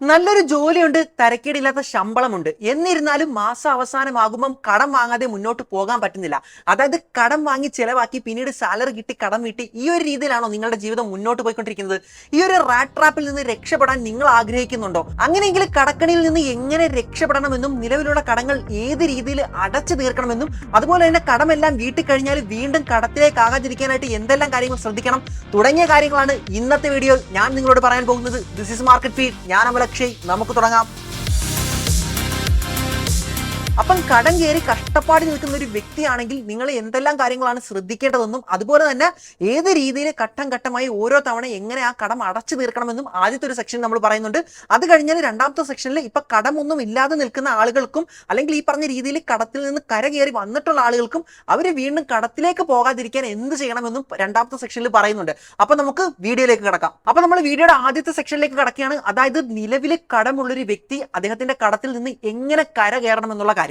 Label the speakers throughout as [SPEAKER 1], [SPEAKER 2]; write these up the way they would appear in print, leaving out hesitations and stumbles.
[SPEAKER 1] നല്ലൊരു ജോലിയുണ്ട്, തരക്കേടില്ലാത്ത ശമ്പളമുണ്ട്. എന്നിരുന്നാലും മാസം അവസാനമാകുമ്പം കടം വാങ്ങാതെ മുന്നോട്ട് പോകാൻ പറ്റുന്നില്ല. അതായത് കടം വാങ്ങി ചെലവാക്കി പിന്നീട് സാലറി കിട്ടി കടം വീട്ടി ഈ ഒരു രീതിയിലാണോ നിങ്ങളുടെ ജീവിതം മുന്നോട്ട് പോയിക്കൊണ്ടിരിക്കുന്നത്? ഈ ഒരു റാറ്റ് ട്രാപ്പിൽ നിന്ന് രക്ഷപ്പെടാൻ നിങ്ങൾ ആഗ്രഹിക്കുന്നുണ്ടോ? അങ്ങനെയെങ്കിൽ കടക്കണിയിൽ നിന്ന് എങ്ങനെ രക്ഷപ്പെടണമെന്നും നിലവിലുള്ള കടങ്ങൾ ഏത് രീതിയിൽ അടച്ചു തീർക്കണമെന്നും അതുപോലെ തന്നെ കടമെല്ലാം വീട്ടിൽ കഴിഞ്ഞാൽ വീണ്ടും കടത്തിലേക്ക് ആകാതിരിക്കാനായിട്ട് എന്തെല്ലാം കാര്യങ്ങൾ ശ്രദ്ധിക്കണം തുടങ്ങിയ കാര്യങ്ങളാണ് ഇന്നത്തെ വീഡിയോയിൽ ഞാൻ നിങ്ങളോട് പറയാൻ പോകുന്നത്. This is market feed. ഞാൻ അമലക്ഷയ്. നമുക്ക് തുടങ്ങാം. അപ്പം കടം കയറി കഷ്ടപ്പാടി നിൽക്കുന്ന ഒരു വ്യക്തിയാണെങ്കിൽ നിങ്ങൾ എന്തെല്ലാം കാര്യങ്ങളാണ് ശ്രദ്ധിക്കേണ്ടതെന്നും അതുപോലെ തന്നെ ഏത് രീതിയിൽ ഘട്ടം ഘട്ടമായി ഓരോ തവണ എങ്ങനെ ആ കടം അടച്ചു തീർക്കണമെന്നും ആദ്യത്തെ ഒരു സെക്ഷൻ നമ്മൾ പറയുന്നുണ്ട്. അത് കഴിഞ്ഞാൽ രണ്ടാമത്തെ സെക്ഷനിൽ ഇപ്പൊ കടമൊന്നും ഇല്ലാതെ നിൽക്കുന്ന ആളുകൾക്കും അല്ലെങ്കിൽ ഈ പറഞ്ഞ രീതിയിൽ കടത്തിൽ നിന്ന് കരകയറി വന്നിട്ടുള്ള ആളുകൾക്കും അവർ വീണ്ടും കടത്തിലേക്ക് പോകാതിരിക്കാൻ എന്ത് ചെയ്യണമെന്നും രണ്ടാമത്തെ സെക്ഷനിൽ പറയുന്നുണ്ട്. അപ്പൊ നമുക്ക് വീഡിയോയിലേക്ക് കിടക്കാം. അപ്പൊ നമ്മൾ വീഡിയോയുടെ ആദ്യത്തെ സെക്ഷനിലേക്ക് കിടക്കുകയാണ്. അതായത് നിലവിൽ കടമുള്ളൊരു വ്യക്തി അദ്ദേഹത്തിന്റെ കടത്തിൽ നിന്ന് എങ്ങനെ കരകയറണം എന്നുള്ള കാര്യം.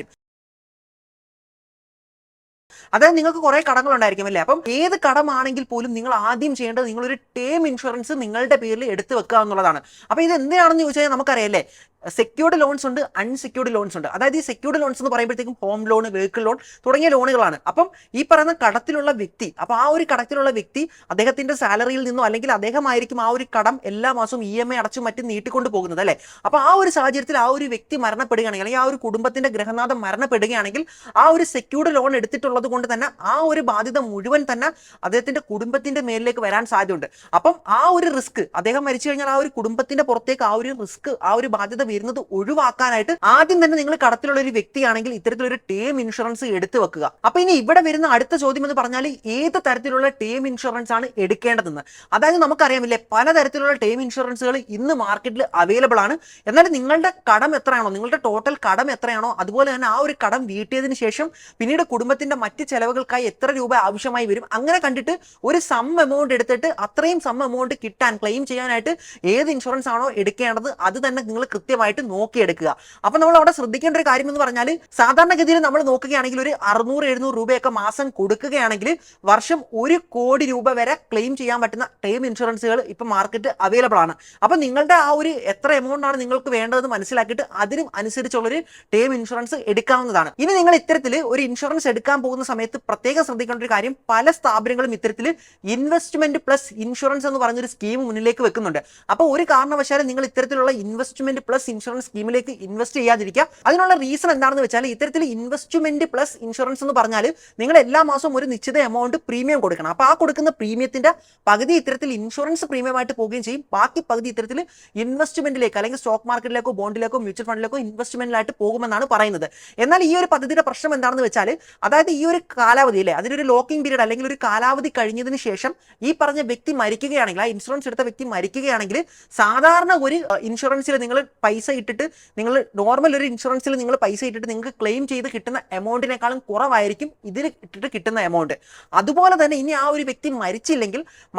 [SPEAKER 1] അതായത് നിങ്ങൾക്ക് കുറെ കടങ്ങൾ ഉണ്ടായിരിക്കും അല്ലേ? അപ്പം ഏത് കടമാണെങ്കിൽ പോലും നിങ്ങൾ ആദ്യം ചെയ്യേണ്ടത് നിങ്ങളൊരു ടേം ഇൻഷുറൻസ് നിങ്ങളുടെ പേരിൽ എടുത്തു വെക്കുക എന്നുള്ളതാണ്. അപ്പൊ ഇത് എന്തിനാണെന്ന് ചോദിച്ചാൽ നമുക്കറിയാം, സെക്യൂർഡ് ലോൺസ് ഉണ്ട്, അൺസെക്യൂർഡ് ലോൺസ് ഉണ്ട്. അതായത് ഈ സെക്യൂർഡ് ലോൺസ് എന്ന് പറയുമ്പോഴത്തേക്കും ഹോം ലോൺ, വെഹിക്കിൾ ലോൺ തുടങ്ങിയ ലോണുകളാണ്. അപ്പം ഈ പറയുന്ന കടത്തിലുള്ള വ്യക്തി, അപ്പൊ ആ ഒരു കടത്തിലുള്ള വ്യക്തി അദ്ദേഹത്തിന്റെ സാലറിയിൽ നിന്നോ അല്ലെങ്കിൽ അദ്ദേഹമായിരിക്കും ആ ഒരു കടം എല്ലാ മാസവും EMI അടച്ചും മറ്റും നീട്ടിക്കൊണ്ട് പോകുന്നത് അല്ലെ. അപ്പൊ ആ ഒരു സാഹചര്യത്തിൽ ആ ഒരു വ്യക്തി മരണപ്പെടുകയാണെങ്കിൽ അല്ലെങ്കിൽ ആ ഒരു കുടുംബത്തിന്റെ ഗൃഹനാഥം മരണപ്പെടുകയാണെങ്കിൽ ആ ഒരു സെക്യൂർഡ് ലോൺ എടുത്തിട്ടുള്ളത് കൊണ്ട് തന്നെ ആ ഒരു ബാധ്യത മുഴുവൻ തന്നെ അദ്ദേഹത്തിന്റെ കുടുംബത്തിന്റെ മേലിലേക്ക് വരാൻ സാധ്യതയുണ്ട്. അപ്പം ആ ഒരു റിസ്ക്, അദ്ദേഹം മരിച്ചു കഴിഞ്ഞാൽ ആ ഒരു കുടുംബത്തിന്റെ പുറത്തേക്ക് ആ ഒരു റിസ്ക്, ആ ഒരു ബാധ്യത വരുന്നത് ഒഴിവാക്കാനായിട്ട് ആദ്യം തന്നെ നിങ്ങൾ കടത്തിലുള്ള ഒരു വ്യക്തിയാണെങ്കിൽ ഇത്തരത്തിലൊരു ടേം ഇൻഷുറൻസ് എടുത്തു വെക്കുക. അപ്പൊ ഇനി ഇവിടെ വരുന്ന അടുത്ത ചോദ്യം എന്ന് പറഞ്ഞാൽ ഏത് തരത്തിലുള്ള ടേം ഇൻഷുറൻസ് ആണ് എടുക്കേണ്ടതെന്ന്. അതായത് നമുക്കറിയാമില്ലേ, പലതരത്തിലുള്ള ടേം ഇൻഷുറൻസുകൾ ഇന്ന് മാർക്കറ്റിൽ അവൈലബിൾ ആണ്. എന്നാൽ നിങ്ങളുടെ കടം എത്രയാണോ, നിങ്ങളുടെ ടോട്ടൽ കടം എത്രയാണോ, അതുപോലെ തന്നെ ആ ഒരു കടം വീട്ടിയതിനു ശേഷം പിന്നീട് കുടുംബത്തിന്റെ മറ്റ് ചെലവുകൾക്കായി എത്ര രൂപ ആവശ്യമായി വരും അങ്ങനെ കണ്ടിട്ട് ഒരു സം എമൗണ്ട് എടുത്തിട്ട് അത്രയും സം എമൗണ്ട് കിട്ടാൻ ക്ലെയിം ചെയ്യാനായിട്ട് ഏത് ഇൻഷുറൻസ് ആണോ എടുക്കേണ്ടത് അത് തന്നെ നിങ്ങൾ കൃത്യമായിട്ട് നോക്കിയെടുക്കുക. അപ്പൊ നമ്മൾ അവിടെ ശ്രദ്ധിക്കേണ്ട ഒരു കാര്യം എന്ന് പറഞ്ഞാൽ, സാധാരണഗതിയിൽ നമ്മൾ നോക്കുകയാണെങ്കിൽ ഒരു 600-700 രൂപയൊക്കെ മാസം കൊടുക്കുകയാണെങ്കിൽ വർഷം 1 കോടി രൂപ വരെ ക്ലെയിം ചെയ്യാൻ പറ്റുന്ന ടേം ഇൻഷുറൻസുകൾ ഇപ്പൊ മാർക്കറ്റ് അവൈലബിൾ ആണ്. അപ്പൊ നിങ്ങളുടെ ആ ഒരു എത്ര എമൗണ്ട് ആണ് നിങ്ങൾക്ക് വേണ്ടതെന്ന് മനസ്സിലാക്കിയിട്ട് അതിനും അനുസരിച്ചുള്ളൊരു ടേം ഇൻഷുറൻസ് എടുക്കാവുന്നതാണ്. ഇനി നിങ്ങൾ ഇത്തരത്തിൽ ഒരു ഇൻഷുറൻസ് എടുക്കാൻ പോകുന്ന സമയത്ത് പ്രത്യേകം ശ്രദ്ധിക്കേണ്ട ഒരു കാര്യം, പല സ്ഥാപനങ്ങളും ഇത്തരത്തിൽ ഇൻവെസ്റ്റ്മെന്റ് പ്ലസ് ഇൻഷുറൻസ് എന്ന് പറഞ്ഞൊരു സ്കീം മുന്നിലേക്ക് വെക്കുന്നുണ്ട്. അപ്പൊ ഒരു കാരണവശാലും നിങ്ങൾ ഇത്തരത്തിലുള്ള ഇൻവെസ്റ്റ്മെന്റ് പ്ലസ് ഇൻഷുറൻസ് സ്കീമിലേക്ക് ഇൻവെസ്റ്റ് ചെയ്യാതിരിക്കുക. അതിനുള്ള റീസൺ എന്താണെന്ന് വെച്ചാൽ, ഇത്തരത്തിൽ ഇൻവെസ്റ്റ്മെന്റ് പ്ലസ് ഇൻഷുറൻസ് എന്ന് പറഞ്ഞാൽ നിങ്ങൾ എല്ലാ മാസവും ഒരു നിശ്ചിത എമൗണ്ട് പ്രീമിയം കൊടുക്കണം. അപ്പൊ ആ കൊടുക്കുന്ന പ്രീമിയത്തിന്റെ പകുതി ഇത്തരത്തിൽ ഇൻഷുറൻസ് പ്രീമിയമായിട്ട് പോവുകയും ചെയ്യും, ബാക്കി പകുതി ഇത്തരത്തിൽ ഇൻവെസ്റ്റ്മെന്റിലേക്ക് അല്ലെങ്കിൽ സ്റ്റോക്ക് മാർക്കറ്റിലേക്കോ ബോണ്ടിലേക്കോ മ്യൂച്വൽ ഫണ്ടിലേക്കോ ഇൻവെസ്റ്റ്മെന്റിലായിട്ട് പോകുമെന്നാണ് പറയുന്നത്. എന്നാൽ ഈ ഒരു പദ്ധതിയുടെ പ്രശ്നം എന്താണെന്ന് വെച്ചാൽ, അതായത് ഈ ഒരു കാലാവധി അല്ലെ, അതിനൊരു ലോക്കിംഗ് പീരീഡ് അല്ലെങ്കിൽ ഒരു കാലാവധി കഴിഞ്ഞതിന് ശേഷം ഈ പറഞ്ഞ വ്യക്തി മരിക്കുകയാണെങ്കിൽ, ആ ഇൻഷുറൻസ് എടുത്ത വ്യക്തി മരിക്കുകയാണെങ്കിൽ, സാധാരണ ഒരു ഇൻഷുറൻസിൽ നിങ്ങൾ പൈസ ഇട്ടിട്ട്, നിങ്ങൾ നോർമൽ ഒരു ഇൻഷുറൻസിൽ നിങ്ങൾ പൈസ ഇട്ടിട്ട് നിങ്ങൾക്ക് ക്ലെയിം ചെയ്ത് കിട്ടുന്ന എമൗണ്ടിനേക്കാളും കുറവായിരിക്കും ഇതിൽ ഇട്ടിട്ട് കിട്ടുന്ന എമൗണ്ട്. അതുപോലെ തന്നെ ഇനി ആ ഒരു വ്യക്തി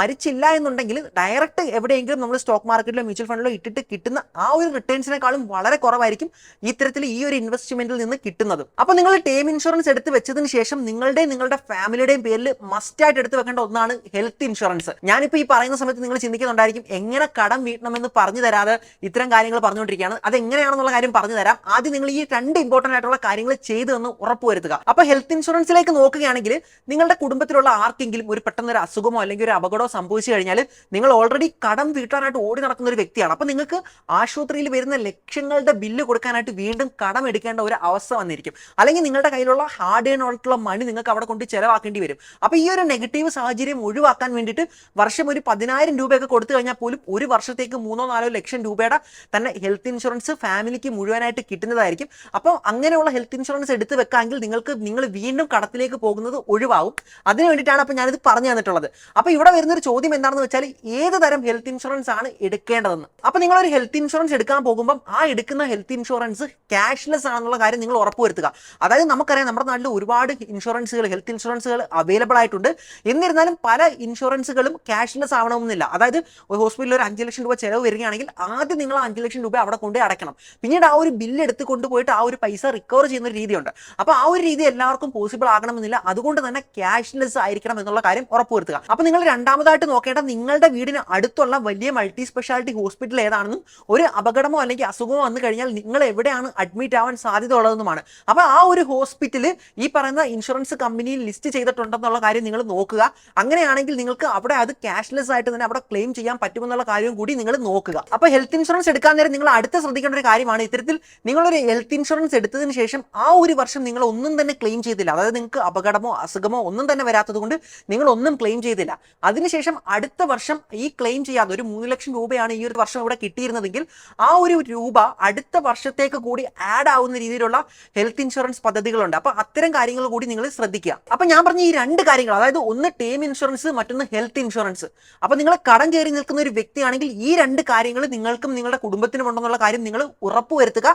[SPEAKER 1] മരിച്ചില്ല എന്നുണ്ടെങ്കിൽ ഡയറക്റ്റ് എവിടെയെങ്കിലും നമ്മൾ സ്റ്റോക്ക് മാർക്കറ്റിലോ മ്യൂച്വൽ ഫണ്ടിലോ ഇട്ടിട്ട് കിട്ടുന്ന ആ ഒരു റിട്ടേൺസിനേക്കാളും വളരെ കുറവായിരിക്കും ഇത്തരത്തിൽ ഈ ഒരു ഇൻവെസ്റ്റ്മെന്റിൽ നിന്ന് കിട്ടുന്നത്. അപ്പൊ നിങ്ങൾ ടേം ഇൻഷുറൻസ് എടുത്ത് വെച്ചതിന് ശേഷം നിങ്ങളുടെ ഫാമിലിയുടെയും പേരിൽ മസ്റ്റ് ആയിട്ട് എടുത്ത് വെക്കേണ്ട ഒന്നാണ് ഹെൽത്ത് ഇൻഷുറൻസ്. ഞാനിപ്പോ ഈ പറയുന്ന സമയത്ത് നിങ്ങൾ ചിന്തിക്കുന്നുണ്ടായിരിക്കും, എങ്ങനെ കടം വീട്ടണമെന്ന് പറഞ്ഞു തരാതെ ഇത്തരം കാര്യങ്ങൾ പറഞ്ഞുകൊണ്ടിരിക്കുകയാണ്, അതെങ്ങനെയാണെന്നുള്ള കാര്യം പറഞ്ഞു തരാം. ആദ്യം നിങ്ങൾ ഈ 2 ഇമ്പോർട്ടന്റ് ആയിട്ടുള്ള കാര്യങ്ങൾ ചെയ്തെന്ന് ഉറപ്പുവരുത്തുക. അപ്പൊ ഹെൽത്ത് ഇൻഷുറൻസിലേക്ക് നോക്കുകയാണെങ്കിൽ, നിങ്ങളുടെ കുടുംബത്തിലുള്ള ആർക്കെങ്കിലും ഒരു പെട്ടെന്ന് ഒരു അസുഖമോ അല്ലെങ്കിൽ ഒരു അപകടമോ സംഭവിച്ചു കഴിഞ്ഞാൽ നിങ്ങൾ ഓൾറെഡി കടം വീട്ടാനായിട്ട് ഓടി നടക്കുന്ന ഒരു വ്യക്തിയാണ്. അപ്പൊ നിങ്ങൾക്ക് ആശുപത്രിയിൽ വരുന്ന ലക്ഷങ്ങളുടെ ബില്ല് കൊടുക്കാനായിട്ട് വീണ്ടും കടം എടുക്കേണ്ട ഒരു അവസ്ഥ വന്നിരിക്കും. അല്ലെങ്കിൽ നിങ്ങളുടെ കയ്യിലുള്ള ഹാർഡ് ഏൺ ആയിട്ടുള്ള മണി നിങ്ങൾക്ക് അവിടെ കൊണ്ട് ചെലവാക്കേണ്ടി വരും. അപ്പൊ ഈ ഒരു നെഗറ്റീവ് സാഹചര്യം ഒഴിവാക്കാൻ വേണ്ടിയിട്ട് വർഷം ഒരു 10,000 രൂപയൊക്കെ കൊടുത്തു കഴിഞ്ഞാൽ പോലും ഒരു വർഷത്തേക്ക് 3-4 ലക്ഷം രൂപയുടെ തന്നെ ഹെൽത്ത് ഇൻഷുറൻസ് ഫാമിലിക്ക് മുഴുവനായിട്ട് കിട്ടുന്നതായിരിക്കും. അപ്പോൾ അങ്ങനെയുള്ള ഹെൽത്ത് ഇൻഷുറൻസ് എടുത്ത് വെക്കാമെങ്കിൽ നിങ്ങൾ വീണ്ടും കടത്തിലേക്ക് പോകുന്നത് ഒഴിവാകും. അതിന് വേണ്ടിയിട്ടാണ് അപ്പോൾ ഞാനിത് പറഞ്ഞു തന്നിട്ടുള്ളത്. അപ്പോൾ ഇവിടെ വരുന്നൊരു ചോദ്യം എന്താണെന്ന് വെച്ചാൽ, ഏത് തരം ഹെൽത്ത് ഇൻഷുറൻസ് ആണ് എടുക്കേണ്ടതെന്ന്. അപ്പോൾ നിങ്ങളൊരു ഹെൽത്ത് ഇൻഷുറൻസ് എടുക്കാൻ പോകുമ്പോൾ ആ എടുക്കുന്ന ഹെൽത്ത് ഇൻഷുറൻസ് ക്യാഷ്ലെസ് ആണെന്നുള്ള കാര്യം നിങ്ങൾ ഉറപ്പുവരുത്തുക. അതായത് നമുക്കറിയാം, നമ്മുടെ നാട്ടിൽ ഒരുപാട് ഇൻഷുറൻസുകൾ, ഹെൽത്ത് ഇൻഷുറൻസുകൾ അവൈലബിൾ ആയിട്ടുണ്ട്. എന്നിരുന്നാലും പല ഇൻഷുറൻസുകളും ക്യാഷ്ലെസ് ആവണമെന്നില്ല. അതായത് ഒരു ഹോസ്പിറ്റലിൽ ഒരു 5 ലക്ഷം രൂപ ചിലവ് വരികയാണെങ്കിൽ ആദ്യം നിങ്ങൾ 5 ലക്ഷം രൂപ അവിടെ കൊണ്ട് അടയ്ക്കണം. പിന്നീട് ആ ഒരു ബില്ല് എടുത്ത് കൊണ്ടുപോയിട്ട് ആ ഒരു പൈസ റിക്കവർ ചെയ്യുന്ന ഒരു രീതിയുണ്ട്. അപ്പോൾ ആ ഒരു രീതി എല്ലാവർക്കും പോസിബിൾ ആകണമെന്നില്ല. അതുകൊണ്ട് തന്നെ ക്യാഷ്ലെസ് ആയിരിക്കണം എന്നുള്ള കാര്യം ഉറപ്പുവരുത്തുക. അപ്പോൾ നിങ്ങൾ രണ്ടാമതായിട്ട് നോക്കേണ്ടത് നിങ്ങളുടെ വീടിന് അടുത്തുള്ള വലിയ മൾട്ടി സ്പെഷ്യാലിറ്റി ഹോസ്പിറ്റൽ ഏതാണെന്നും ഒരു അപകടമോ അല്ലെങ്കിൽ അസുഖമോ വന്നു കഴിഞ്ഞാൽ നിങ്ങൾ എവിടെയാണ് അഡ്മിറ്റ് ആവാൻ സാധ്യത ഉള്ളതെന്നുമാണ്. അപ്പോൾ ആ ഒരു ഹോസ്പിറ്റൽ ഈ പറയുന്ന ഇൻഷുറൻസ് കമ്പനിയിൽ ലിസ്റ്റ് ചെയ്തിട്ടുണ്ടെന്നുള്ള കാര്യം നിങ്ങൾ നോക്കുക. അങ്ങനെയാണെങ്കിൽ നിങ്ങൾക്ക് അവിടെ അത് ക്യാഷ്ലെസ് ആയിട്ട് തന്നെ അവിടെ ക്ലെയിം ചെയ്യാൻ പറ്റുമെന്നുള്ള കാര്യവും കൂടി നിങ്ങൾ നോക്കുക. അപ്പോൾ ഹെൽത്ത് ഇൻഷുറൻസ് എടുക്കാൻ നേരം നിങ്ങൾ അടുത്ത് ശ്രദ്ധിക്കേണ്ട ഒരു കാര്യമാണ്, ഇത്തരത്തിൽ നിങ്ങളൊരു ഹെൽത്ത് ഇൻഷുറൻസ് എടുത്തതിന് ശേഷം ആ ഒരു വർഷം നിങ്ങൾ ഒന്നും തന്നെ ക്ലെയിം ചെയ്തില്ല, അതായത് നിങ്ങൾക്ക് അപകടമോ അസുഖമോ ഒന്നും തന്നെ വരാത്തത് കൊണ്ട് നിങ്ങൾ ഒന്നും ക്ലെയിം ചെയ്തില്ല. അതിനുശേഷം അടുത്ത വർഷം ഈ ക്ലെയിം ചെയ്യാതെ ഒരു 3 ലക്ഷം രൂപയാണ് ഈ ഒരു വർഷം ഇവിടെ കിട്ടിയിരുന്നതെങ്കിൽ ആ ഒരു രൂപ അടുത്ത വർഷത്തേക്ക് കൂടി ആഡ് ആവുന്ന രീതിയിലുള്ള ഹെൽത്ത് ഇൻഷുറൻസ് പദ്ധതികളുണ്ട്. അപ്പോൾ അത്തരം കാര്യങ്ങൾ കൂടി നിങ്ങൾ ശ്രദ്ധിക്കുക. അപ്പോൾ ഞാൻ പറഞ്ഞ ഈ രണ്ട് കാര്യങ്ങൾ, അതായത് ഒന്ന് ടേം ഇൻഷുറൻസ്, മറ്റൊന്ന് ഹെൽത്ത് ഇൻഷുറൻസ്. അപ്പോൾ നിങ്ങൾ കടം കയറി നിൽക്കുന്ന ഒരു വ്യക്തിയാണെങ്കിൽ ഈ രണ്ട് കാര്യങ്ങൾ നിങ്ങൾക്കും നിങ്ങളുടെ കുടുംബത്തിനും ഉണ്ടെന്നുള്ള കാര്യം നിങ്ങൾ ഉറപ്പുവരുത്തുക.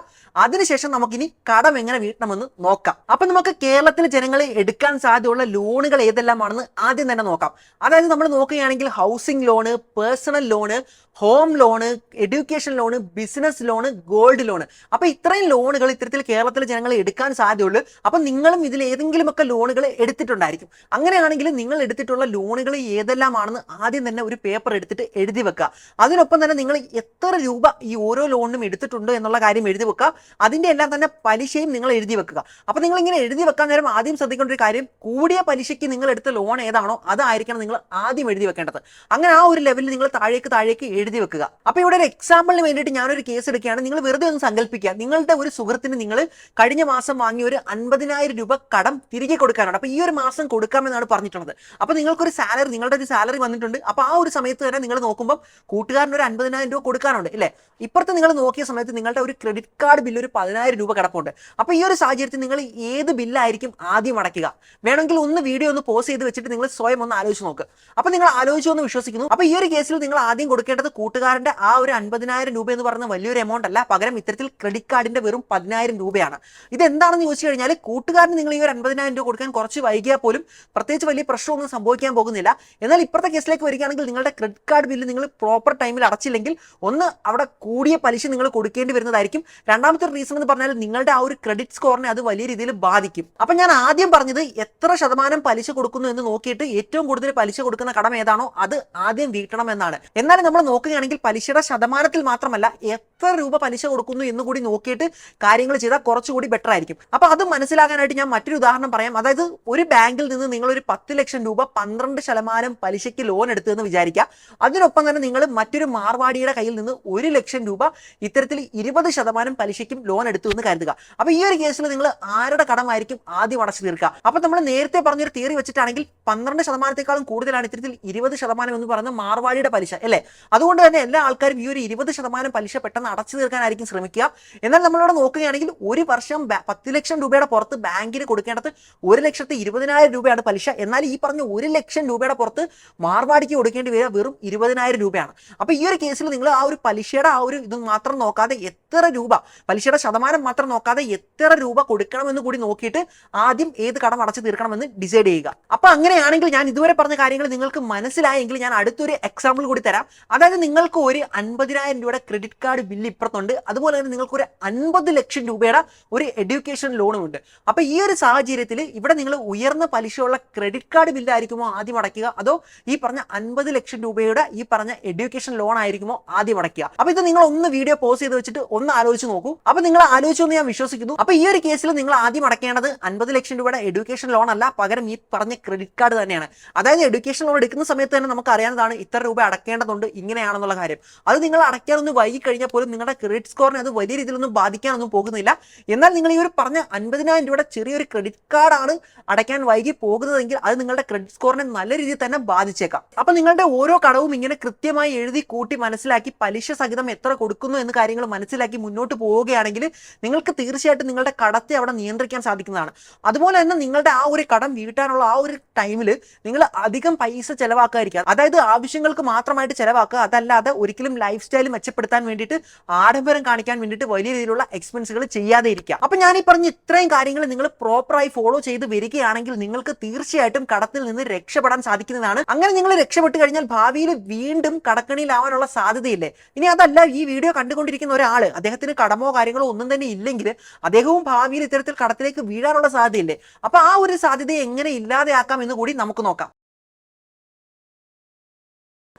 [SPEAKER 1] അതിനുശേഷം നമുക്കിനി കടം എങ്ങനെ വീട്ടണമെന്ന് നോക്കാം. അപ്പൊ നമുക്ക് കേരളത്തിലെ ജനങ്ങളെ എടുക്കാൻ സാധ്യതയുള്ള ലോണുകൾ ഏതെല്ലാമാണെന്ന് ആദ്യം തന്നെ നോക്കാം. അതായത് നമ്മൾ നോക്കുകയാണെങ്കിൽ housing loan, personal loan, home loan, education loan, business loan, gold loan. അപ്പൊ ഇത്രയും ലോണുകൾ ഇത്തരത്തിൽ കേരളത്തിലെ ജനങ്ങൾ എടുക്കാൻ സാധ്യതയുള്ളൂ. അപ്പൊ നിങ്ങളും ഇതിൽ ഏതെങ്കിലുമൊക്കെ ലോണുകൾ എടുത്തിട്ടുണ്ടായിരിക്കും. അങ്ങനെയാണെങ്കിൽ നിങ്ങൾ എടുത്തിട്ടുള്ള ലോണുകൾ ഏതെല്ലാമാണെന്ന് ആദ്യം തന്നെ ഒരു പേപ്പർ എടുത്തിട്ട് എഴുതി വെക്കുക. അതിനൊപ്പം തന്നെ നിങ്ങൾ എത്ര രൂപ ഈ ഓരോ ലോണിനും എടുത്തിട്ടുണ്ട് എന്നുള്ള കാര്യം എഴുതി വെക്കുക. അതിന്റെ എല്ലാം തന്നെ പലിശയും നിങ്ങൾ എഴുതി വെക്കുക. അപ്പൊ നിങ്ങൾ ഇങ്ങനെ എഴുതി വെക്കാൻ നേരം ആദ്യം ശ്രദ്ധിക്കേണ്ട ഒരു കാര്യം, കൂടിയ പലിശയ്ക്ക് നിങ്ങൾ എടുത്ത ലോൺ ഏതാണോ അതായിരിക്കണം നിങ്ങൾ ആദ്യം എഴുതി വെക്കേണ്ടത്. അങ്ങനെ ആ ഒരു ലെവലിൽ നിങ്ങൾ താഴേക്ക് എഴുതി വെക്കുക. അപ്പൊ ഇവിടെ ഒരു എക്സാമ്പിളിന് വേണ്ടിയിട്ട് ഞാനൊരു കേസ് എടുക്കുകയാണ്. നിങ്ങൾ വെറുതെ ഒന്ന് സങ്കല്പിക്കുക, നിങ്ങളുടെ ഒരു സുഹൃത്തിന് നിങ്ങൾ കഴിഞ്ഞ മാസം വാങ്ങിയ ഒരു 50,000 രൂപ കടം തിരികെ കൊടുക്കാനാണ്. അപ്പൊ ഈ ഒരു മാസം കൊടുക്കാമെന്നാണ് പറഞ്ഞിട്ടുള്ളത്. അപ്പൊ നിങ്ങൾക്കൊരു സാലറി, നിങ്ങളുടെ ഒരു സാലറി വന്നിട്ടുണ്ട്. അപ്പൊ ആ ഒരു സമയത്ത് തന്നെ നിങ്ങൾ നോക്കുമ്പോൾ കൂട്ടുകാരന് ഒരു 50,000 രൂപ കൊടുക്കാനുണ്ട് അല്ലേ. ഇപ്പുറത്ത് നിങ്ങൾ നോക്കിയ സമയത്ത് നിങ്ങളുടെ ഒരു ക്രെഡിറ്റ് കാർഡ് ബില്ല് ഒരു 10,000 രൂപ കിടപ്പുണ്ട്. അപ്പൊ ഈ ഒരു സാഹചര്യത്തിൽ നിങ്ങൾ ഏത് ബില്ലായിരിക്കും ആദ്യം അടയ്ക്കുക? വേണമെങ്കിൽ ഒന്ന് വീഡിയോ ഒന്ന് പോസ് ചെയ്ത് വെച്ചിട്ട് നിങ്ങൾ സ്വയം ഒന്ന് ആലോചിച്ച് നോക്ക്. അപ്പൊ നിങ്ങൾ ആലോചിച്ചു എന്ന് വിശ്വസിക്കുന്നു. അപ്പൊ ഈ ഒരു കേസിൽ നിങ്ങൾ ആദ്യം കൊടുക്കേണ്ടത് കൂട്ടുകാരന്റെ ആ ഒരു 50,000 രൂപ എന്ന് പറയുന്ന വലിയൊരു എമൗണ്ട് അല്ല, പകരം ഇത്തരത്തിൽ ക്രെഡിറ്റ് കാർഡിന്റെ വെറും 10,000 രൂപയാണ്. ഇത് എന്താണെന്ന് ചോദിച്ചു കഴിഞ്ഞാൽ, കൂട്ടുകാരന് നിങ്ങൾ ഈ ഒരു 50,000 രൂപ കൊടുക്കാൻ കുറച്ച് വൈകിയാൽ പോലും പ്രത്യേകിച്ച് വലിയ പ്രശ്നമൊന്നും സംഭവിക്കാൻ പോകുന്നില്ല. എന്നാൽ ഇപ്പുറത്തെ കേസിലേക്ക് വരികയാണെങ്കിൽ നിങ്ങളുടെ ക്രെഡിറ്റ് കാർഡ് ബില്ല് നിങ്ങൾ പ്രോപ്പർ ടൈമിൽ അടച്ചില്ലെങ്കിൽ ഒന്ന് അവിടെ കൂടിയ പലിശ നിങ്ങൾ കൊടുക്കേണ്ടി വരുന്നതായിരിക്കും. രണ്ടാമത്തെ റീസൺ എന്ന് പറഞ്ഞാൽ നിങ്ങളുടെ ആ ഒരു ക്രെഡിറ്റ് സ്കോറിനെ അത് വലിയ രീതിയിൽ ബാധിക്കും. അപ്പൊ ഞാൻ ആദ്യം പറഞ്ഞത് എത്ര ശതമാനം പലിശ കൊടുക്കുന്നു എന്ന് നോക്കിയിട്ട് ഏറ്റവും കൂടുതൽ പലിശ കൊടുക്കുന്ന കടം ഏതാണോ അത് ആദ്യം വീട്ടണം എന്നാണ്. എന്നാൽ നമ്മൾ നോക്കുകയാണെങ്കിൽ പലിശയുടെ ശതമാനത്തിൽ മാത്രമല്ല എത്ര രൂപ പലിശ കൊടുക്കുന്നു എന്ന് കൂടി നോക്കിയിട്ട് കാര്യങ്ങൾ ചെയ്താൽ കുറച്ചുകൂടി ബെറ്റർ ആയിരിക്കും. അപ്പൊ അത് മനസ്സിലാക്കാനായിട്ട് ഞാൻ മറ്റൊരു ഉദാഹരണം പറയാം. അതായത് ഒരു ബാങ്കിൽ നിന്ന് നിങ്ങൾ ഒരു 10 ലക്ഷം രൂപ 12% പലിശയ്ക്ക് ലോൺ എടുത്തു എന്ന് വിചാരിക്കുക. അതിനൊപ്പം തന്നെ നിങ്ങൾ മറ്റൊരു മാർവാടിയുടെ കയ്യിൽ നിന്ന് 1 ലക്ഷം രൂപ ഇത്തരത്തിൽ 20% പലിശയ്ക്കും ലോൺ എടുത്തു എന്ന് കരുതുക. അപ്പൊ ഈ ഒരു കേസിൽ നിങ്ങൾ ആരുടെ കടമായിരിക്കും ആദ്യം അടച്ചു തീർക്കുക? അപ്പൊ നമ്മൾ നേരത്തെ പറഞ്ഞൊരു തിയറി വെച്ചിട്ടാണെങ്കിൽ 12%-ത്തേക്കാളും കൂടുതലാണ് ഇത്തരത്തിൽ 20% എന്ന് പറയുന്ന മാർവാടിയുടെ പലിശ അല്ലേ. അതുകൊണ്ട് തന്നെ എല്ലാ ആൾക്കാരും ഈ ഒരു 20% പലിശ പെട്ടെന്ന് അടച്ചു തീർക്കാനായിരിക്കും ശ്രമിക്കുക. എന്നാൽ നമ്മളിവിടെ നോക്കുകയാണെങ്കിൽ ഒരു വർഷം 10 ലക്ഷം രൂപയുടെ പുറത്ത് ബാങ്കിന് കൊടുക്കേണ്ടത് 1,20,000 രൂപയാണ് പലിശ. എന്നാൽ ഈ പറഞ്ഞ 1 ലക്ഷം രൂപയുടെ പുറത്ത് മാർവാടിക്ക് കൊടുക്കേണ്ടി വരിക വെറും 20,000 രൂപയാണ്. അപ്പൊ ഈ ഒരു കേസിൽ നിങ്ങൾ ആ ഒരു പലിശയുടെ ആ ഒരു ഇത് മാത്രം നോക്കാതെ എത്ര രൂപ, പലിശയുടെ ശതമാനം മാത്രം നോക്കാതെ എത്ര രൂപ കൊടുക്കണമെന്ന് കൂടി നോക്കിയിട്ട് ആദ്യം ഏത് കടം അടച്ചു തീർക്കണമെന്ന് ഡിസൈഡ് ചെയ്യുക. അപ്പൊ അങ്ങനെയാണെങ്കിൽ ഞാൻ ഇതുവരെ പറഞ്ഞ കാര്യങ്ങൾ നിങ്ങൾക്ക് മനസ്സിലായെങ്കിൽ ഞാൻ അടുത്തൊരു എക്സാമ്പിൾ കൂടി തരാം. അതായത് നിങ്ങൾക്ക് ഒരു 50,000 രൂപയുടെ ക്രെഡിറ്റ് കാർഡ് ബില്ല് ഇപ്പുറത്തുണ്ട്. അതുപോലെ തന്നെ നിങ്ങൾക്ക് ഒരു 50 ലക്ഷം രൂപയുടെ ഒരു എഡ്യൂക്കേഷൻ ലോണും ഉണ്ട്. അപ്പൊ ഈ ഒരു സാഹചര്യത്തിൽ ഇവിടെ നിങ്ങൾ ഉയർന്ന പലിശയുള്ള ക്രെഡിറ്റ് കാർഡ് ബില്ലായിരിക്കുമോ ആദ്യം അടയ്ക്കുക, അതോ ഈ പറഞ്ഞ 50 ലക്ഷം രൂപയുടെ ഈ പറഞ്ഞ എഡ്യൂക്കേഷൻ ലോൺ ആയിരിക്കുമോ ആദ്യം അടയ്ക്കുക? അപ്പൊ ഇത് നിങ്ങൾ ഒന്ന് വീഡിയോ പോസ് ചെയ്ത് വെച്ചിട്ട് ഒന്ന് ആലോചിച്ച് നോക്കൂ. അപ്പൊ നിങ്ങൾ ആലോചിച്ചു എന്ന് ഞാൻ വിശ്വസിക്കുന്നു. അപ്പൊ ഈ ഒരു കേസിൽ നിങ്ങൾ ആദ്യം അടയ്ക്കേണ്ടത് 50 ലക്ഷം രൂപയുടെ എഡ്യൂക്കേഷൻ ലോൺ അല്ല, പകരം ഈ പറഞ്ഞ ക്രെഡിറ്റ് കാർഡ് തന്നെയാണ്. അതായത് എഡ്യൂക്കേഷൻ ലോൺ എടുക്കുന്ന സമയത്ത് തന്നെ നമുക്ക് അറിയാവുന്നതാണ് ഇത്ര രൂപ അടയ്ക്കേണ്ടതുണ്ട് ഇങ്ങനെയാണെന്നുള്ള കാര്യം. അത് നിങ്ങൾ അടയ്ക്കാനൊന്ന് വൈകി കഴിഞ്ഞാൽ പോലും നിങ്ങളുടെ ക്രെഡിറ്റ് സ്കോറിനെ അത് വലിയ രീതിയിലൊന്നും ബാധിക്കാനൊന്നും പോകുന്നില്ല. എന്നാൽ നിങ്ങൾ ഈ ഒരു പറഞ്ഞ 50,000 രൂപയുടെ ചെറിയൊരു ക്രെഡിറ്റ് കാർഡാണ് അടയ്ക്കാൻ വൈകി പോകുന്നതെങ്കിൽ അത് നിങ്ങളുടെ ക്രെഡിറ്റ് സ്കോറിനെ നല്ല രീതിയിൽ തന്നെ ബാധിച്ചേക്കാം. അപ്പൊ നിങ്ങളുടെ ഓരോ കടവും ഇങ്ങനെ കൃത്യമായി എഴുതി കൂട്ടി മനസ്സിലാക്കി പലിശ സഹിതം എത്ര കൊടുക്കുന്നു എന്ന് കാര്യങ്ങൾ മനസ്സിലാക്കി മുന്നോട്ട് പോവുകയാണെങ്കിൽ നിങ്ങൾക്ക് തീർച്ചയായിട്ടും നിങ്ങളുടെ കടത്തെ അവിടെ നിയന്ത്രിക്കാൻ സാധിക്കുന്നതാണ്. അതുപോലെ തന്നെ നിങ്ങളുടെ ആ ഒരു കടം വീട്ടാനുള്ള ആ ഒരു ടൈമിൽ നിങ്ങൾ അധികം പൈസ ചെലവാക്കാതിരിക്കുക. അതായത് ആവശ്യങ്ങൾക്ക് മാത്രമായിട്ട് ചെലവാക്കുക, അതല്ലാതെ ഒരിക്കലും ലൈഫ് സ്റ്റൈൽ മെച്ചപ്പെടുത്താൻ വേണ്ടിയിട്ട് ആഡംബരം കാണിക്കാൻ വേണ്ടിയിട്ട് വലിയ രീതിയിലുള്ള എക്സ്പെൻസുകൾ ചെയ്യാതെ ഇരിക്കുക. അപ്പൊ ഞാൻ ഈ പറഞ്ഞ ഇത്രയും കാര്യങ്ങൾ നിങ്ങൾ പ്രോപ്പറായി ഫോളോ ചെയ്ത് വരികയാണെങ്കിൽ നിങ്ങൾക്ക് തീർച്ചയായിട്ടും കടത്തിൽ നിന്ന് രക്ഷപ്പെടാൻ സാധിക്കുന്നതാണ്. അങ്ങനെ നിങ്ങൾ രക്ഷപ്പെട്ട് കഴിഞ്ഞാൽ ഭാവിയിൽ വീണ്ടും കടക്കണിയിലാവാനുള്ള സാധ്യതയില്ലേ. ഇനി അതല്ല, ഈ വീഡിയോ കണ്ടുകൊണ്ട് ചെയ്തുകൊണ്ടിരിക്കുന്ന ഒരാൾ, അദ്ദേഹത്തിന് കടമോ കാര്യങ്ങളോ ഒന്നും തന്നെ ഇല്ലെങ്കിൽ അദ്ദേഹവും ഭാവിയിൽ ഇത്തരത്തിൽ കടത്തിലേക്ക് വീഴാനുള്ള സാധ്യതയില്ലേ? അപ്പൊ ആ ഒരു സാധ്യതയെ എങ്ങനെ ഇല്ലാതെയാക്കാം എന്ന് കൂടി നമുക്ക് നോക്കാം.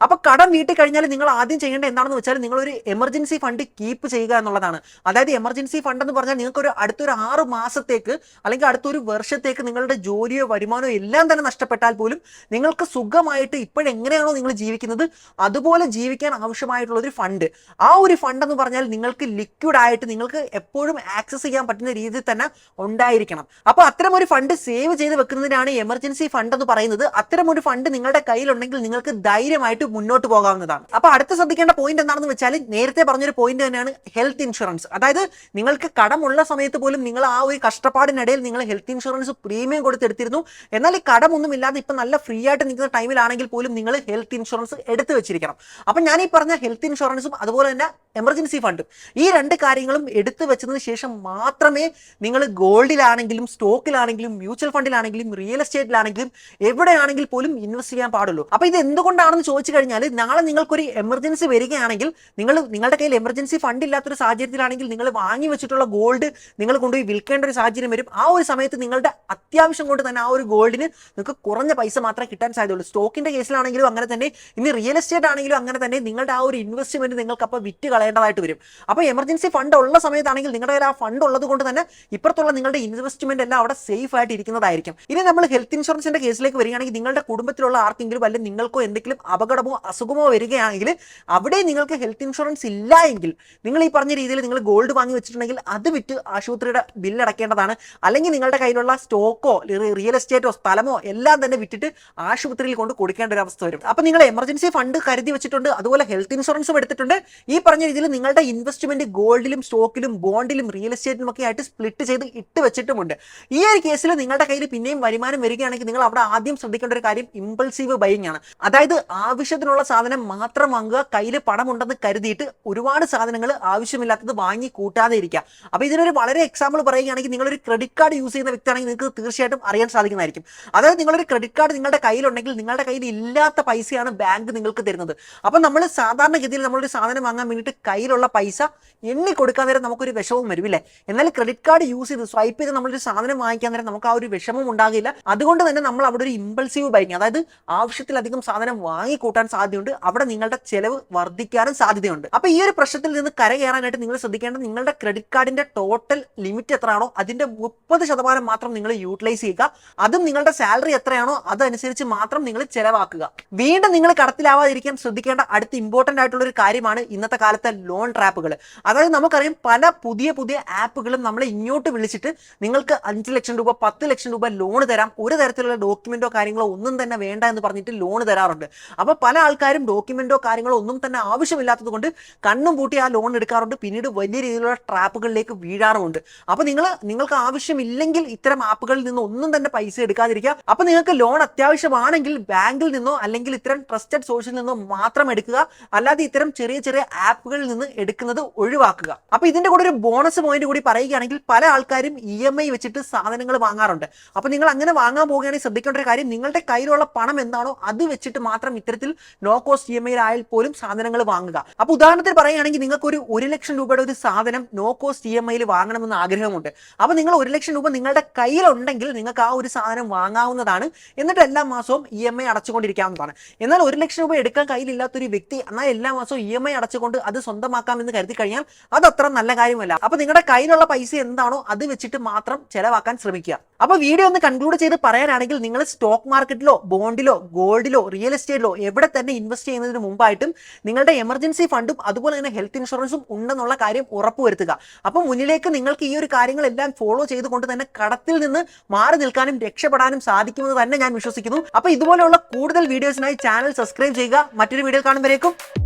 [SPEAKER 1] അപ്പൊ കടം വീട്ടിൽ കഴിഞ്ഞാൽ നിങ്ങൾ ആദ്യം ചെയ്യേണ്ടത് എന്താണെന്ന് വെച്ചാൽ നിങ്ങളൊരു എമർജൻസി ഫണ്ട് കീപ്പ് ചെയ്യുക എന്നുള്ളതാണ്. അതായത് എമർജൻസി ഫണ്ട് എന്ന് പറഞ്ഞാൽ നിങ്ങൾക്ക് അടുത്തൊരു 6 മാസത്തേക്ക് അല്ലെങ്കിൽ അടുത്തൊരു വർഷത്തേക്ക് നിങ്ങളുടെ ജോലിയോ വരുമാനമോ എല്ലാം തന്നെ നഷ്ടപ്പെട്ടാൽ പോലും നിങ്ങൾക്ക് സുഖമായിട്ട് ഇപ്പോഴെങ്ങനെയാണോ നിങ്ങൾ ജീവിക്കുന്നത് അതുപോലെ ജീവിക്കാൻ ആവശ്യമായിട്ടുള്ള ഒരു ഫണ്ട്. ആ ഒരു ഫണ്ട് എന്ന് പറഞ്ഞാൽ നിങ്ങൾക്ക് ലിക്വിഡ് ആയിട്ട് നിങ്ങൾക്ക് എപ്പോഴും ആക്സസ് ചെയ്യാൻ പറ്റുന്ന രീതിയിൽ തന്നെ ഉണ്ടായിരിക്കണം. അപ്പൊ അത്തരം ഒരു ഫണ്ട് സേവ് ചെയ്ത് വെക്കുന്നതിനാണ് എമർജൻസി ഫണ്ട് എന്ന് പറയുന്നത്. അത്തരം ഒരു ഫണ്ട് നിങ്ങളുടെ കയ്യിലുണ്ടെങ്കിൽ നിങ്ങൾക്ക് ധൈര്യമായിട്ട് മുന്നോട്ട് പോകാവുന്നതാണ്. അപ്പൊ അടുത്ത ശ്രദ്ധിക്കേണ്ട പോയിന്റ് എന്താണെന്ന് വെച്ചാൽ നേരത്തെ പറഞ്ഞൊരു പോയിന്റ് തന്നെയാണ് ഹെൽത്ത് ഇൻഷുറൻസ്. അതായത് നിങ്ങൾക്ക് കടമുള്ള സമയത്ത് പോലും നിങ്ങൾ ആ ഒരു കഷ്ടപ്പാടിനിടയിൽ നിങ്ങൾ ഹെൽത്ത് ഇൻഷുറൻസ് പ്രീമിയം കൊടുത്തെടുത്തിരുന്നു. എന്നാൽ ഈ കടമൊന്നും ഇല്ലാതെ ഇപ്പൊ നല്ല ഫ്രീ ആയിട്ട് നിൽക്കുന്ന ടൈമിലാണെങ്കിൽ പോലും നിങ്ങൾ ഹെൽത്ത് ഇൻഷുറൻസ് എടുത്തു വെച്ചിരിക്കണം. അപ്പൊ ഞാൻ ഈ പറഞ്ഞ ഹെൽത്ത് ഇൻഷുറൻസും അതുപോലെ തന്നെ എമർജൻസി ഫണ്ടും ഈ രണ്ട് കാര്യങ്ങളും എടുത്തു വെച്ചതിന് ശേഷം മാത്രമേ നിങ്ങൾ ഗോൾഡിലാണെങ്കിലും സ്റ്റോക്കിലാണെങ്കിലും മ്യൂച്വൽ ഫണ്ടിലാണെങ്കിലും റിയൽ എസ്റ്റേറ്റിലാണെങ്കിലും എവിടെയാണെങ്കിൽ പോലും ഇൻവെസ്റ്റ് ചെയ്യാൻ പാടുള്ളൂ. അപ്പൊ ഇത് എന്തുകൊണ്ടാണെന്ന് ചോദിച്ചു കഴിഞ്ഞാൽ നാളെ നിങ്ങൾക്കൊരു എമർജൻസി വരികയാണെങ്കിൽ നിങ്ങളുടെ കയ്യിൽ എമർജൻസി ഫണ്ട് ഇല്ലാത്തൊരു സാഹചര്യത്തിലാണെങ്കിൽ നിങ്ങൾ വാങ്ങി വെച്ചിട്ടുള്ള ഗോൾഡ് നിങ്ങൾ കൊണ്ടുപോയി വിൽക്കേണ്ട ഒരു സാഹചര്യം വരും. ആ ഒരു സമയത്ത് നിങ്ങളുടെ അത്യാവശ്യം കൊണ്ട് തന്നെ ആ ഒരു ഗോൾഡിന് നിങ്ങൾക്ക് കുറഞ്ഞ പൈസ മാത്രമേ കിട്ടാൻ സാധ്യതയുള്ളൂ. സ്റ്റോക്കിന്റെ കേസിലാണെങ്കിലും അങ്ങനെ തന്നെ, ഇനി റിയൽ എസ്റ്റേറ്റ് ആണെങ്കിലും അങ്ങനെ തന്നെ നിങ്ങളുടെ ആ ഒരു ഇൻവെസ്റ്റ്മെന്റ് നിങ്ങൾക്ക് അപ്പോൾ വിറ്റ് കളയേണ്ടതായിട്ട് വരും. അപ്പോൾ എമർജൻസി ഫണ്ട് ഉള്ള സമയത്താണെങ്കിൽ നിങ്ങളുടെ കയ്യിൽ ആ ഫണ്ട് ഉള്ളത് കൊണ്ട് തന്നെ ഇപ്പുറത്തുള്ള നിങ്ങളുടെ ഇൻവെസ്റ്റ്മെന്റ് എല്ലാം അവിടെ സേഫ് ആയിട്ട് ഇരിക്കുന്നതായിരിക്കും. ഇനി നമ്മൾ ഹെൽത്ത് ഇൻഷുറൻസിന്റെ കേസിലേക്ക് വരികയാണെങ്കിൽ നിങ്ങളുടെ കുടുംബത്തിലുള്ള ആർക്കെങ്കിലും അല്ലെങ്കിൽ നിങ്ങൾക്കോ എന്തെങ്കിലും അപകടമോ അസുഖമോ വരികയാണെങ്കിൽ അവിടെ നിങ്ങൾക്ക് ഹെൽത്ത് ഇൻഷുറൻസ് ഇല്ല എങ്കിൽ നിങ്ങൾ ഈ പറഞ്ഞ രീതിയിൽ നിങ്ങൾ ഗോൾഡ് വാങ്ങി വെച്ചിട്ടുണ്ടെങ്കിൽ അത് വിറ്റ് ആശുപത്രിയുടെ ബില്ല് അടയ്ക്കേണ്ടതാണ്. അല്ലെങ്കിൽ നിങ്ങളുടെ കയ്യിലുള്ള സ്റ്റോക്കോ റിയൽ എസ്റ്റേറ്റോ സ്ഥലമോ എല്ലാം തന്നെ വിറ്റിട്ട് ആശുപത്രിയിൽ കൊണ്ട് കൊടുക്കേണ്ട ഒരു അവസ്ഥ വരും. അപ്പൊ നിങ്ങൾ എമർജൻസി ഫണ്ട് കരുതി വെച്ചിട്ടുണ്ട്, അതുപോലെ ഹെൽത്ത് ഇൻഷുറൻസും എടുത്തിട്ടുണ്ട്. ഈ പറഞ്ഞ രീതിയിൽ നിങ്ങളുടെ ഇൻവെസ്റ്റ്മെന്റ് ഗോൾഡിലും സ്റ്റോക്കിലും ബോണ്ടിലും റിയൽ എസ്റ്റേറ്റിലും ഒക്കെ ആയിട്ട് സ്പ്ലിറ്റ് ചെയ്ത് ഇട്ട് വെച്ചിട്ടുമുണ്ട്. ഈ ഒരു കേസിൽ നിങ്ങളുടെ കയ്യിൽ പിന്നെയും വരുമാനം വരികയാണെങ്കിൽ നിങ്ങൾ അവിടെ ആദ്യം ശ്രദ്ധിക്കേണ്ട ഒരു കാര്യം ഇമ്പൾസീവ് ബൈയിങ് ആണ്. അതായത് ആവശ്യത്തിനുള്ള സാധനം മാത്രം വാങ്ങുക, കയ്യിൽ പണമുണ്ടെന്ന് കരുതിയിട്ട് ഒരുപാട് സാധനങ്ങൾ ആവശ്യമില്ലാത്തത് വാങ്ങി കൂട്ടാതെ ഇരിക്കുക. അപ്പൊ ഇതിനൊരു വളരെ എക്സാമ്പിൾ പറയുകയാണെങ്കിൽ നിങ്ങളൊരു ക്രെഡിറ്റ് കാർഡ് യൂസ് ചെയ്യുന്ന വ്യക്തിയാണെങ്കിൽ നിങ്ങൾക്ക് തീർച്ചയായിട്ടും അറിയാൻ സാധിക്കുന്നതായിരിക്കും. അതായത് നിങ്ങളൊരു ക്രെഡിറ്റ് കാർഡ് നിങ്ങളുടെ കയ്യിലുണ്ടെങ്കിൽ നിങ്ങളുടെ കയ്യിൽ ഇല്ലാത്ത പൈസയാണ് ബാങ്ക് നിങ്ങൾക്ക് തരുന്നത്. അപ്പൊ നമ്മൾ സാധാരണഗതിയിൽ നമ്മളൊരു സാധനം വാങ്ങാൻ വേണ്ടിയിട്ട് കയ്യിലുള്ള പൈസ എണ്ണി കൊടുക്കാൻ നേരം നമുക്കൊരു വിഷമം വരില്ലേ? എന്നാൽ ക്രെഡിറ്റ് കാർഡ് യൂസ് ചെയ്ത് സ്വൈപ്പ് ചെയ്ത് നമ്മളൊരു സാധനം വാങ്ങിക്കാൻ നേരം നമുക്ക് ആ ഒരു വിഷമം ഉണ്ടാകില്ല. അതുകൊണ്ട് തന്നെ നമ്മൾ അവിടെ ഒരു ഇമ്പൾസീവ് ബൈങ്, അതായത് ആവശ്യത്തിലധികം സാധനം വാങ്ങിക്കൂട്ടാൻ സാധ്യതയുണ്ട്. അവിടെ നിങ്ങളുടെ ചെലവ് വർദ്ധിക്കാനും സാധ്യതയുണ്ട്. അപ്പൊ ഈ ഒരു പ്രശ്നത്തിൽ നിന്ന് കരകയറാനായിട്ട് നിങ്ങൾ ശ്രദ്ധിക്കേണ്ടത് നിങ്ങളുടെ ക്രെഡിറ്റ് കാർഡിന്റെ ടോട്ടൽ ലിമിറ്റ് എത്രയാണോ അതിന്റെ 30% മാത്രം നിങ്ങൾ യൂട്ടിലൈസ് ചെയ്യുക. അതും നിങ്ങളുടെ സാലറി എത്രയാണോ അതനുസരിച്ച് മാത്രം നിങ്ങൾ ചെലവാക്കുക. വീണ്ടും നിങ്ങൾ കടത്തിലാവാതിരിക്കാൻ ശ്രദ്ധിക്കേണ്ട അടുത്ത ഇമ്പോർട്ടന്റ് ആയിട്ടുള്ള ഒരു കാര്യമാണ് ഇന്നത്തെ കാലത്തെ ലോൺ ട്രാപ്പുകൾ. അതായത് നമുക്കറിയാം പല പുതിയ ആപ്പുകളും നമ്മളെ ഇങ്ങോട്ട് വിളിച്ചിട്ട് നിങ്ങൾക്ക് 5 ലക്ഷം രൂപ 10 ലക്ഷം രൂപ ലോൺ തരാം, ഒരു തരത്തിലുള്ള ഡോക്യുമെന്റോ കാര്യങ്ങളോ ഒന്നും തന്നെ വേണ്ട എന്ന് പറഞ്ഞിട്ട് ലോൺ തരാറുണ്ട്. അപ്പൊ പല ആൾക്കാരും ഡോക്യുമെന്റോ കാര്യങ്ങളോ ഒന്നും തന്നെ ആവശ്യമില്ലാത്തത് കൊണ്ട് കണ്ണും പൂട്ടി ആ ലോൺ എടുക്കാറുണ്ട്, പിന്നീട് വലിയ രീതിയിലുള്ള ട്രാപ്പുകളിലേക്ക് വീഴാറുമുണ്ട്. അപ്പൊ നിങ്ങൾക്ക് ആവശ്യമില്ലെങ്കിൽ ഇത്തരം ആപ്പുകളിൽ നിന്ന് ഒന്നും തന്നെ പൈസ എടുക്കാതിരിക്കുക. അപ്പൊ നിങ്ങൾക്ക് ലോൺ അത്യാവശ്യമാണെങ്കിൽ ബാങ്കിൽ നിന്നോ അല്ലെങ്കിൽ ഇത്തരം ട്രസ്റ്റഡ് സോഴ്സിൽ നിന്നോ മാത്രം എടുക്കുക, അല്ലാതെ ഇത്തരം ചെറിയ ആപ്പുകളിൽ നിന്ന് എടുക്കുന്നത് ഒഴിവാക്കുക. അപ്പൊ ഇതിന്റെ കൂടെ ഒരു ബോണസ് പോയിന്റ് കൂടി പറയുകയാണെങ്കിൽ പല ആൾക്കാരും EMI വെച്ചിട്ട് സാധനങ്ങൾ വാങ്ങാറുണ്ട്. അപ്പൊ നിങ്ങൾ അങ്ങനെ വാങ്ങാൻ പോവുകയാണെങ്കിൽ ശ്രദ്ധിക്കേണ്ട ഒരു കാര്യം നിങ്ങളുടെ കയ്യിലുള്ള പണം എന്താണോ അത് വെച്ചിട്ട് മാത്രം ഇത്തരത്തിൽ നോ കോസ്റ്റ് EMI ആയാൽ പോലും സാധനങ്ങൾ വാങ്ങുക. അപ്പൊ ഉദാഹരണത്തിന് പറയുകയാണെങ്കിൽ നിങ്ങൾക്ക് ഒരു 1 ലക്ഷം രൂപയുടെ ഒരു സാധനം നോ കോസ്റ്റ് EMI വാങ്ങണമെന്ന് ആഗ്രഹമുണ്ട്. അപ്പൊ നിങ്ങൾ 1 ലക്ഷം രൂപ നിങ്ങളുടെ കയ്യിലുണ്ടെങ്കിൽ നിങ്ങൾക്ക് ആ ഒരു സാധനം വാങ്ങാവുന്നതാണ്. എന്നിട്ട് എല്ലാ മാസവും EMI അടച്ചുകൊണ്ടിരിക്കാവുന്നതാണ്. എന്നാൽ 1 ലക്ഷം രൂപ എടുക്കാൻ കയ്യിലില്ലാത്തൊരു വ്യക്തി എന്നാൽ എല്ലാ മാസവും EMI അടച്ചുകൊണ്ട് അത് സ്വന്തമാക്കാം എന്ന് കരുതി കഴിഞ്ഞാൽ അതത്ര നല്ല കാര്യമല്ല. അപ്പൊ നിങ്ങളുടെ കയ്യിലുള്ള പൈസ എന്താണോ അത് വെച്ചിട്ട് മാത്രം ചെലവാക്കാൻ ശ്രമിക്കുക. അപ്പൊ വീഡിയോ ഒന്ന് കൺക്ലൂഡ് ചെയ്ത് പറയാനാണെങ്കിൽ നിങ്ങൾ സ്റ്റോക്ക് മാർക്കറ്റിലോ ബോണ്ടിലോ ഗോൾഡിലോ റിയൽ എസ്റ്റേറ്റിലോ എവിടെ തന്നെ ഇൻവെസ്റ്റ് ചെയ്യുന്നതിന് മുമ്പായിട്ടും നിങ്ങളുടെ എമർജൻസി ഫണ്ടും അതുപോലെ തന്നെ ഹെൽത്ത് ഇൻഷുറൻസും ഉണ്ടെന്നുള്ള കാര്യം ഉറപ്പുവരുത്തുക. അപ്പൊ മുന്നിലേക്ക് നിങ്ങൾക്ക് ഈ ഒരു കാര്യങ്ങളെല്ലാം ഫോളോ ചെയ്തുകൊണ്ട് തന്നെ കടത്തിൽ നിന്ന് മാറി നിൽക്കാനും രക്ഷപ്പെടാനും സാധിക്കുമെന്ന് തന്നെ ഞാൻ വിശ്വസിക്കുന്നു. അപ്പൊ ഇതുപോലെയുള്ള കൂടുതൽ വീഡിയോസിനായി ചാനൽ സബ്സ്ക്രൈബ് ചെയ്യുക. മറ്റൊരു വീഡിയോ കാണുമ്പോഴേക്കും